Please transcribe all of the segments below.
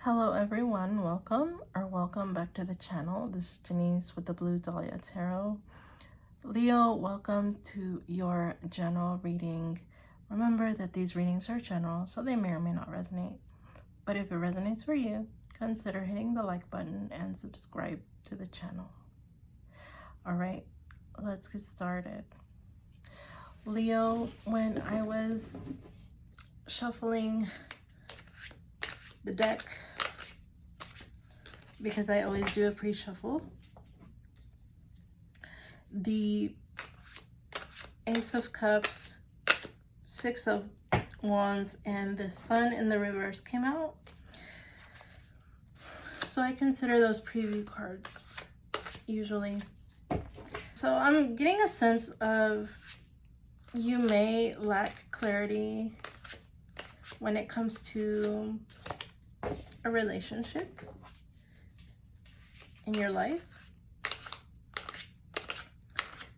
Hello everyone, welcome back to the channel. This is Denise with the Blue Dahlia Tarot. Leo, welcome to your general reading. Remember that these readings are general, so they may or may not resonate. But if it resonates for you, consider hitting the like button and subscribe to the channel. Alright, let's get started. Leo, when I was shuffling the deck, because I always do a pre-shuffle, the Ace of Cups, Six of Wands, and the Sun in the reverse came out. So I consider those preview cards usually. So I'm getting a sense of you may lack clarity when it comes to a relationship in your life.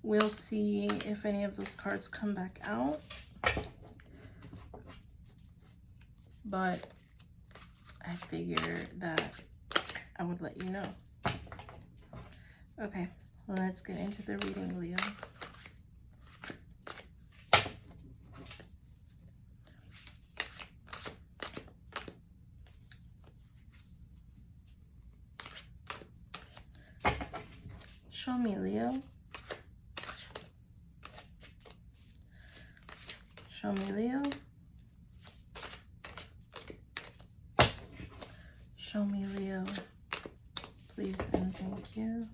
We'll see if any of those cards come back out. But I figured that I would let you know. Okay, let's get into the reading, Leo. Show me, Leo. Show me, Leo. Show me, Leo. Please and thank you.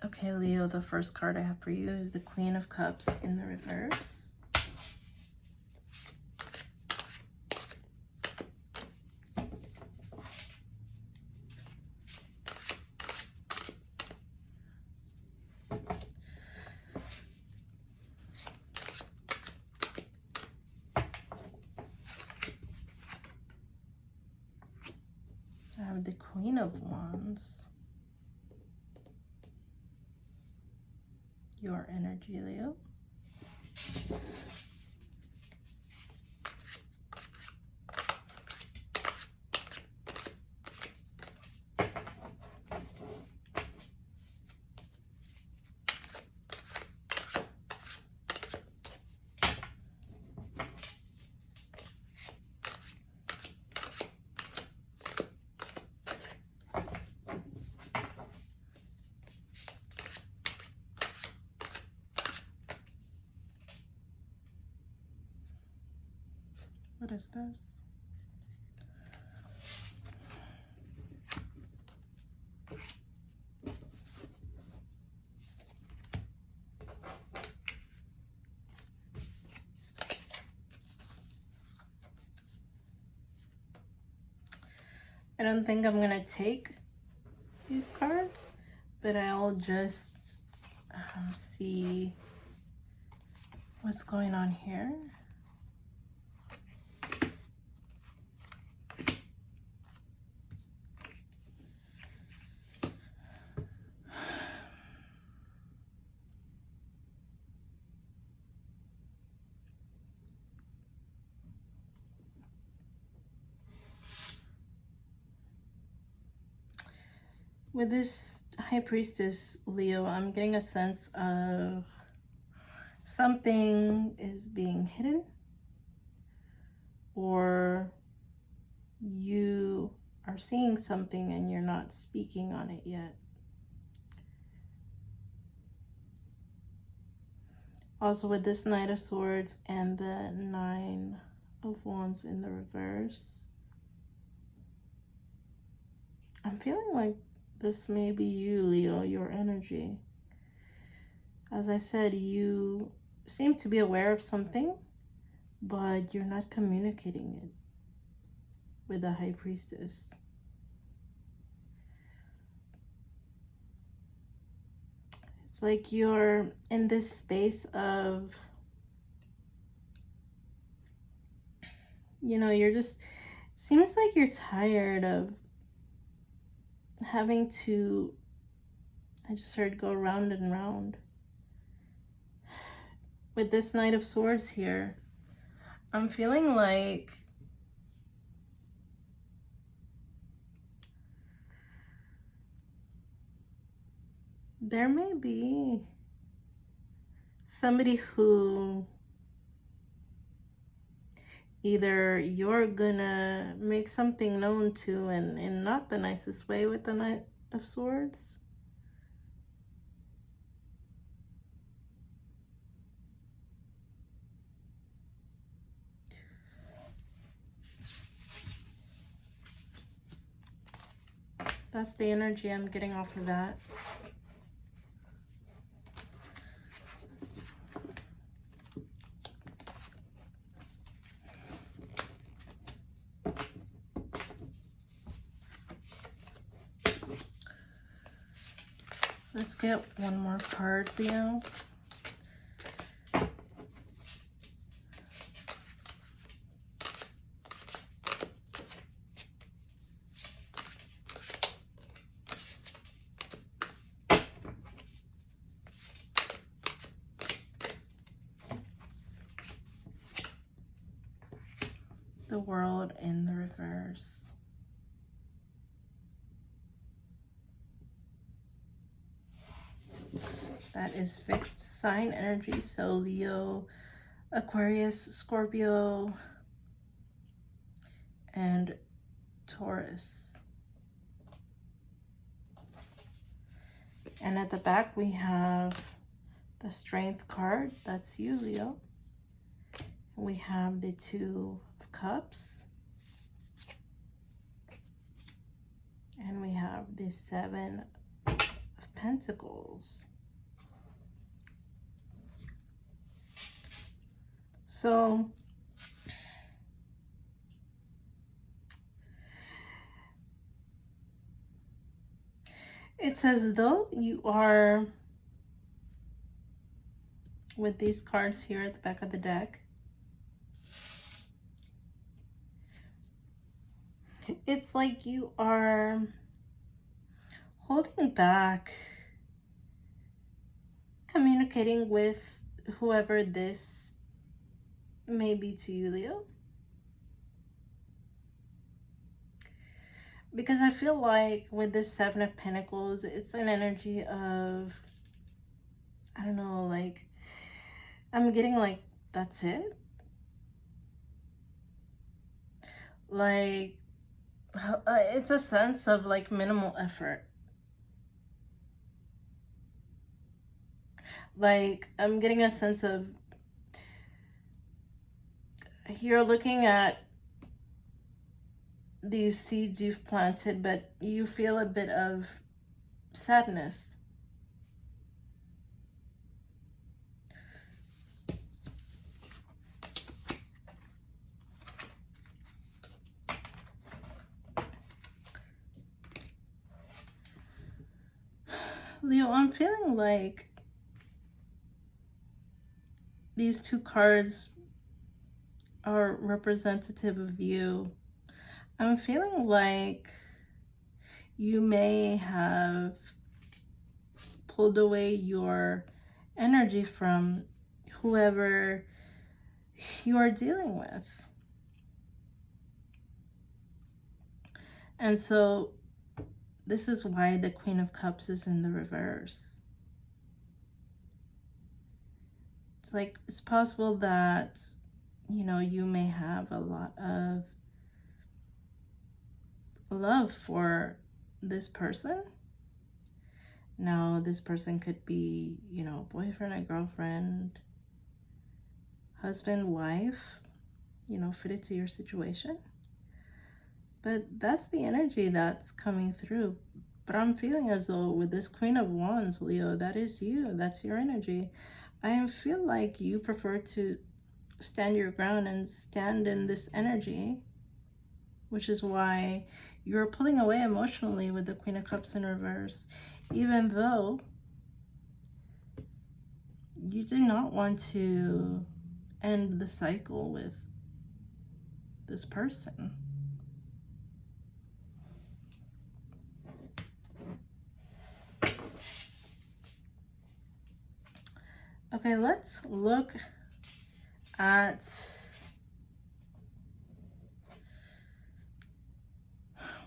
Okay, Leo, the first card I have for you is the Queen of Cups in the reverse. I have the Queen of Wands. Your energy, Leo. What is this? I don't think I'm gonna take these cards, but I'll just see what's going on here. With this High Priestess, Leo, I'm getting a sense of something is being hidden, or you are seeing something and you're not speaking on it yet. Also, with this Knight of Swords and the Nine of Wands in the reverse, I'm feeling like this may be you, Leo, your energy. As I said, you seem to be aware of something, but you're not communicating it with the High Priestess. It's like you're in this space of, you know, you're just, seems like you're tired of having to, I just heard go round and round. With this Knight of Swords here, I'm feeling like there may be somebody who either you're gonna make something known to in not the nicest way with the Knight of Swords. That's the energy I'm getting off of that. Let's get one more card, Leo. The World in the reverse. That is fixed sign energy. So Leo, Aquarius, Scorpio, and Taurus. And at the back we have the Strength card. That's you, Leo. We have the Two of Cups. And we have the Seven of Pentacles. So it's as though you are, with these cards here at the back of the deck, it's like you are holding back communicating with whoever this may be to you, Leo. Because I feel like with this Seven of Pentacles, it's an energy of, I don't know, like, I'm getting like, that's it. Like, it's a sense of like minimal effort. Like, I'm getting a sense of, you're looking at these seeds you've planted, but you feel a bit of sadness. Leo, I'm feeling like these two cards are representative of you. I'm feeling like you may have pulled away your energy from whoever you are dealing with. And so this is why the Queen of Cups is in the reverse. It's like, it's possible that, you know, you may have a lot of love for this person. Now, this person could be, you know, boyfriend or girlfriend, husband, wife, you know, fitted to your situation. But that's the energy that's coming through. But I'm feeling as though with this Queen of Wands, Leo, that is you. That's your energy. I feel like you prefer to stand your ground and stand in this energy, which is why you're pulling away emotionally with the Queen of Cups in reverse, even though you do not want to end the cycle with this person. Okay, let's look at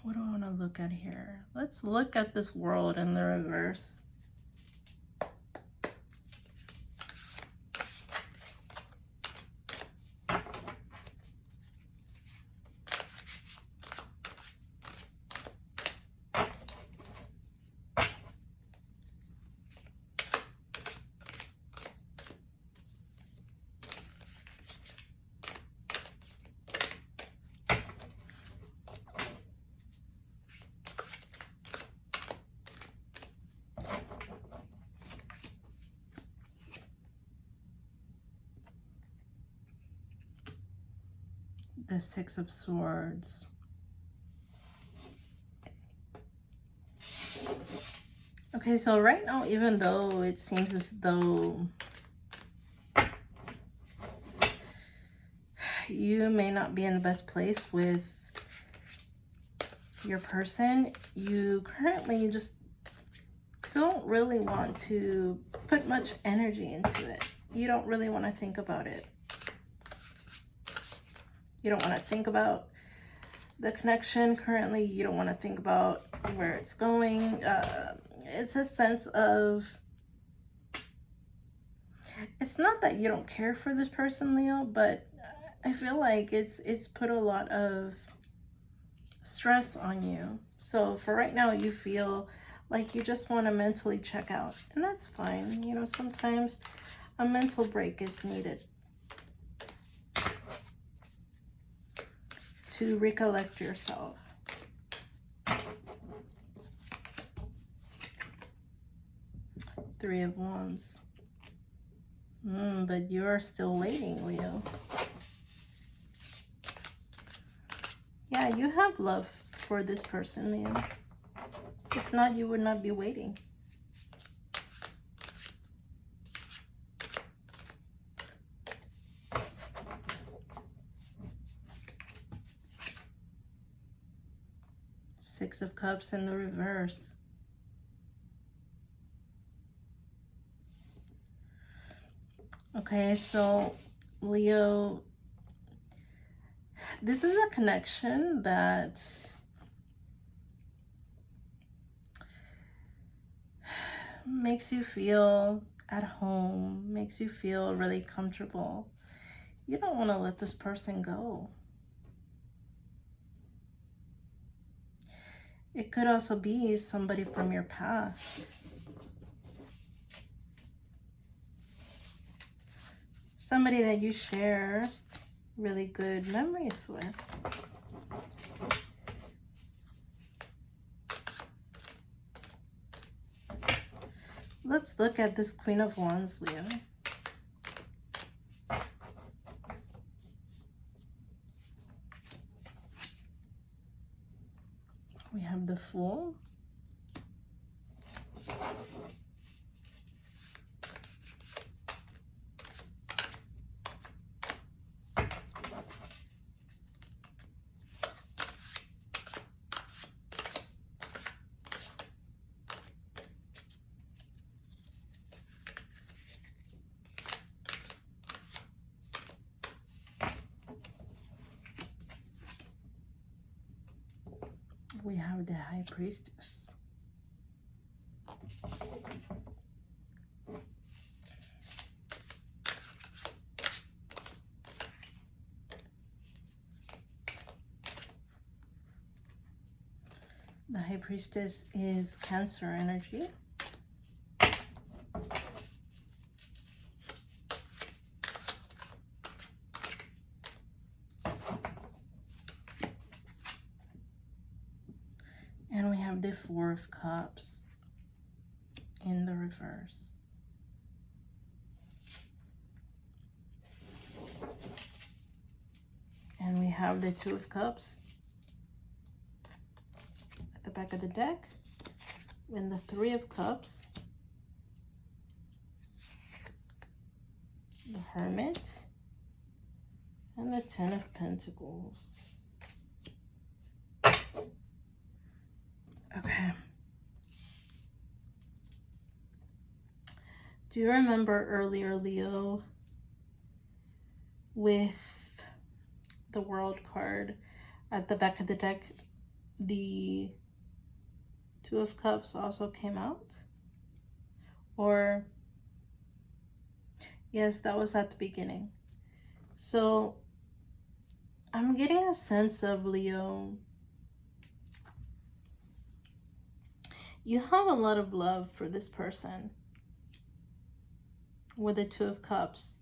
what do I want to look at here? Let's look at this world in the reverse. The Six of Swords. Okay, so right now, even though it seems as though you may not be in the best place with your person, you currently just don't really want to put much energy into it. You don't really want to think about it. You don't want to think about the connection currently. You don't want to think about where it's going. It's a sense of, it's not that you don't care for this person, Leo, but I feel like it's put a lot of stress on you. So for right now, you feel like you just want to mentally check out, and that's fine. You know, sometimes a mental break is needed to recollect yourself. Three of Wands. But you're still waiting, Leo. Yeah, you have love for this person, Leo. If not, you would not be waiting. Six of Cups in the reverse. Okay, so Leo, this is a connection that makes you feel at home, makes you feel really comfortable. You don't want to let this person go. It could also be somebody from your past. Somebody that you share really good memories with. Let's look at this Queen of Wands, Leo. We have the Fool. We have the High Priestess. The High Priestess is Cancer energy. And we have the Four of Cups in the reverse. And we have the Two of Cups at the back of the deck. And the Three of Cups Hermit and the Ten of Pentacles. Okay. Do you remember earlier, Leo, with the World card at the back of the deck, the Two of Cups also came out? Or, yes, that was at the beginning. So, I'm getting a sense of, Leo, you have a lot of love for this person with the Two of Cups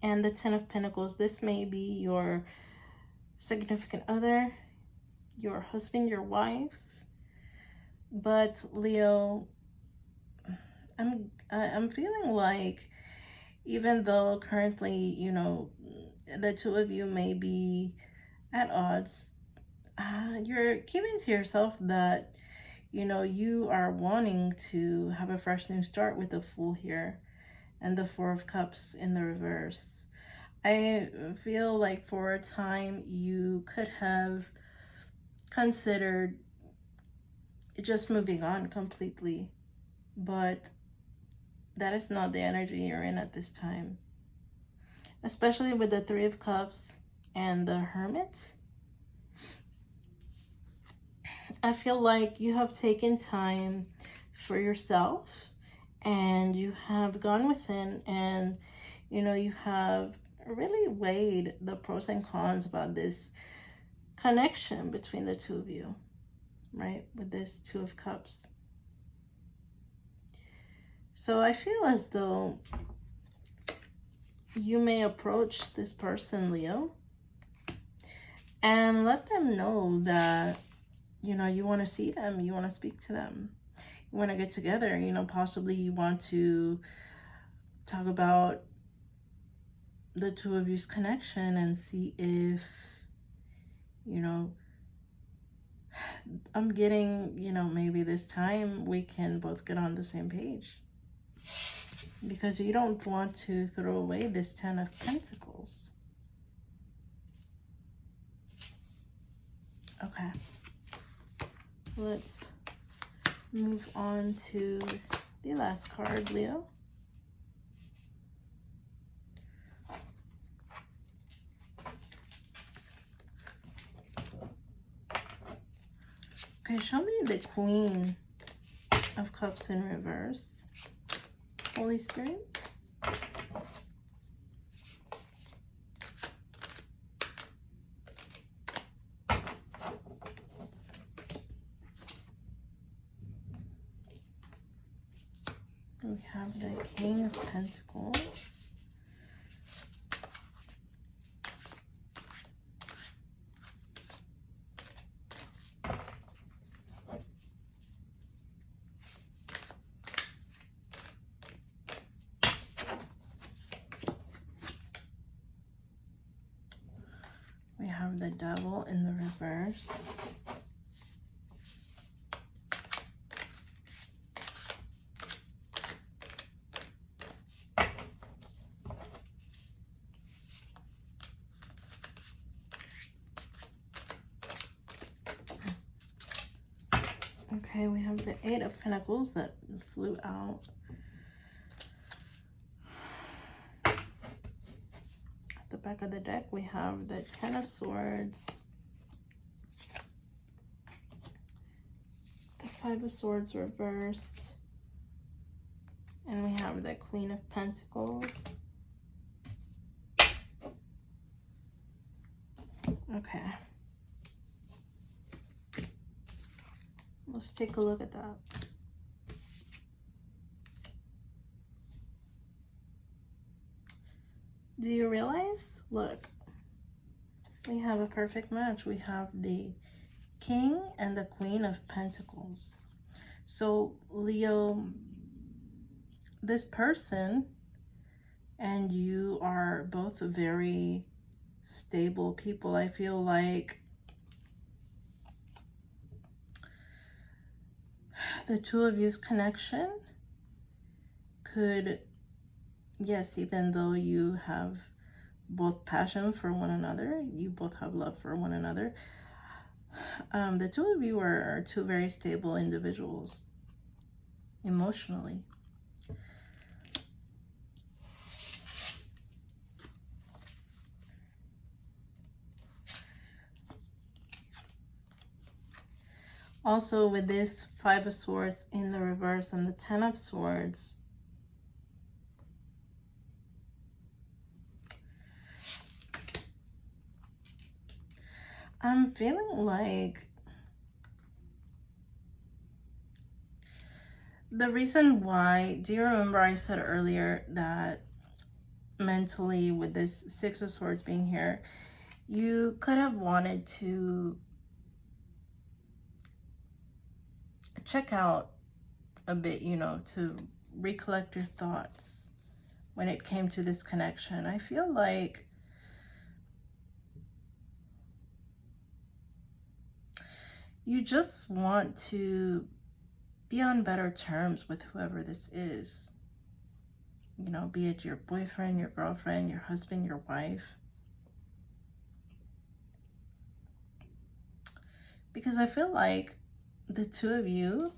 and the Ten of Pentacles. This may be your significant other, your husband, your wife. But Leo, I'm feeling like, even though currently, you know, the two of you may be at odds, you're keeping to yourself that, you know, you are wanting to have a fresh new start with the Fool here and the Four of Cups in the reverse. I feel like for a time you could have considered just moving on completely, but that is not the energy you're in at this time, especially with the Three of Cups and the Hermit. I feel like you have taken time for yourself and you have gone within and, you know, you have really weighed the pros and cons about this connection between the two of you, right? With this Two of Cups. So I feel as though you may approach this person, Leo, and let them know that, you know, you want to see them, you want to speak to them, you want to get together, you know, possibly you want to talk about the two of you's connection and see if, you know, I'm getting, you know, maybe this time we can both get on the same page. Because you don't want to throw away this Ten of Pentacles. Okay. Let's move on to the last card, Leo. Okay, show me the Queen of Cups in reverse. Holy Spirit. We have the King of Pentacles. We have the Devil in the reverse. Okay, we have the Eight of Pentacles that flew out. At the back of the deck, we have the Ten of Swords, the Five of Swords reversed, and we have the Queen of Pentacles. Okay. Let's take a look at that. Do you realize? Look, we have a perfect match. We have the King and the Queen of Pentacles. So, Leo, this person and you are both very stable people. I feel like the two of you's connection could yes, even though you have both passion for one another, you both have love for one another, the two of you are two very stable individuals emotionally. Also, with this Five of Swords in the reverse and the Ten of Swords, I'm feeling like the reason why, do you remember I said earlier that mentally with this Six of Swords being here, you could have wanted to check out a bit, you know, to recollect your thoughts when it came to this connection. I feel like you just want to be on better terms with whoever this is. You know, be it your boyfriend, your girlfriend, your husband, your wife. Because I feel like the two of you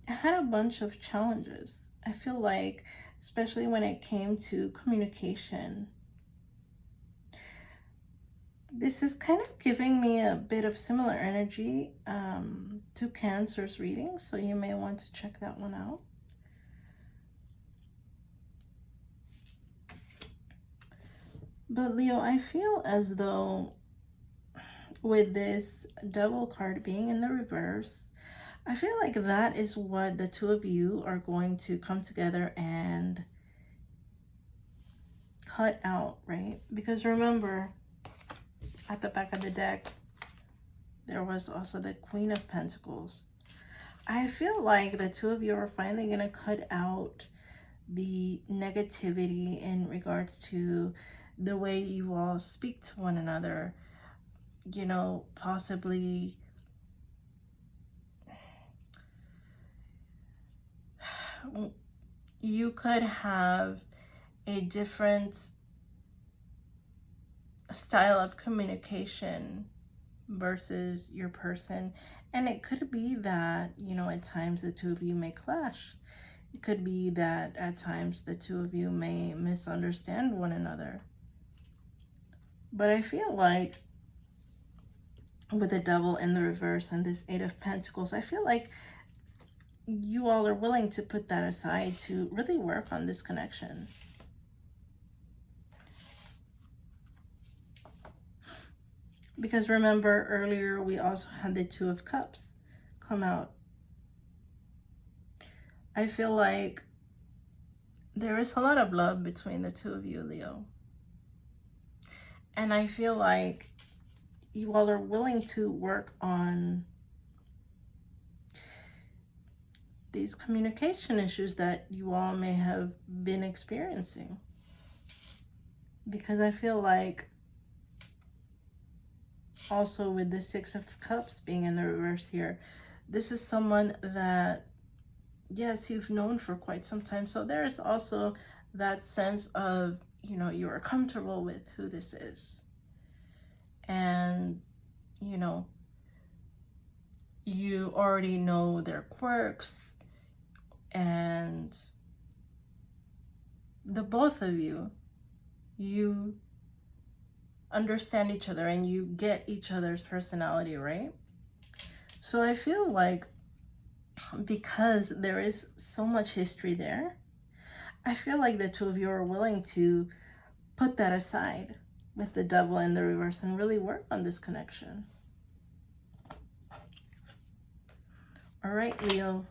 had a bunch of challenges. I feel like, especially when it came to communication, this is kind of giving me a bit of similar energy to Cancer's reading, so you may want to check that one out. But Leo, I feel as though with this Devil card being in the reverse, I feel like that is what the two of you are going to come together and cut out, right? Because remember, at the back of the deck, there was also the Queen of Pentacles. I feel like the two of you are finally going to cut out the negativity in regards to the way you all speak to one another. You know, possibly you could have a different style of communication versus your person. And it could be that, you know, at times the two of you may clash. It could be that at times the two of you may misunderstand one another. But I feel like with the Devil in the reverse and this Eight of Pentacles, I feel like you all are willing to put that aside to really work on this connection. Because remember earlier, we also had the Two of Cups come out. I feel like there is a lot of love between the two of you, Leo. And I feel like you all are willing to work on these communication issues that you all may have been experiencing. Because I feel like also with the Six of Cups being in the reverse here, this is someone that, yes, you've known for quite some time. So there is also that sense of, you know, you are comfortable with who this is. And, you know, you already know their quirks, and the both of you understand each other and you get each other's personality, right? So I feel like because there is so much history there, I feel like the two of you are willing to put that aside with the Devil in the reverse and really work on this connection. All right, Leo,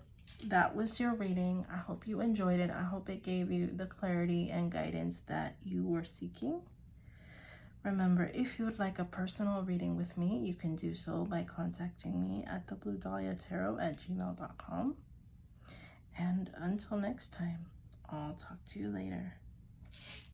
that was your reading. I hope you enjoyed it. I hope it gave you the clarity and guidance that you were seeking. Remember, if you would like a personal reading with me, you can do so by contacting me at thebluedahliatarot@gmail.com. And until next time, I'll talk to you later.